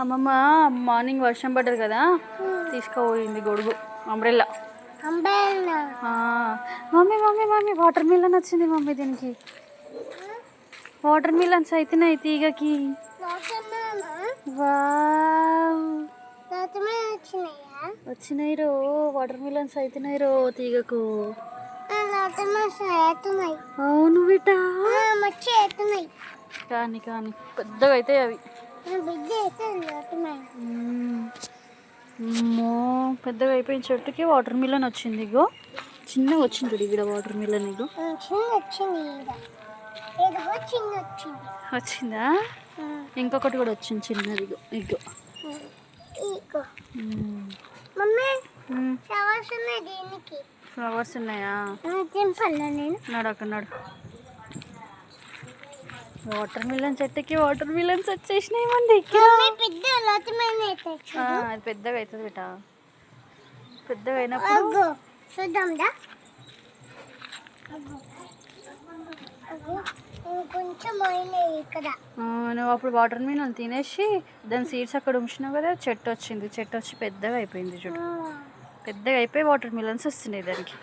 అమ్మమ్మ మార్నింగ్ వర్షం పడ్డది కదా, తీసుకుపోయింది గొడుగు umbrella. Mummy mummy mummy water melon వచ్చింది మమ్మీ. దీనికి వాటర్ మిలన్స్ అయితేనే తీగకి. వచ్చినాయి రో, వాటర్ మిలన్స్ అయితేనాయి రో తీగకు. అవును బిడ్డ, కానీ కానీ పెద్దగా అవుతాయి అవి. పెద్దగా అయిపోయిన చెట్టుకి వాటర్ మిలన్ వచ్చింది. ఇగో చిన్నగా వచ్చింది ఇక్కడ వాటర్ మిలన్. ఇగో వచ్చిందా? ఇంకొకటి కూడా వచ్చింది చిన్నది. ఇగో ఇగో ఫ్లవర్స్ ఉన్నాయా? నడు నడు. వాటర్ మిలన్ చెట్టుకి వాటర్ మిలన్స్ వచ్చేసినాయి మంది. అది పెద్దగా అవుతుంది బిడ్డ. పెద్దగా అయినప్పుడు నువ్వు అప్పుడు వాటర్ మిలన్ తినేసి దాని సీడ్స్ అక్కడ ఉంచినావు కదా, చెట్టు వచ్చింది. చెట్టు వచ్చి పెద్దగా అయిపోయింది చూడు. పెద్దగా అయిపోయి వాటర్ మిలన్స్ వస్తున్నాయి దానికి.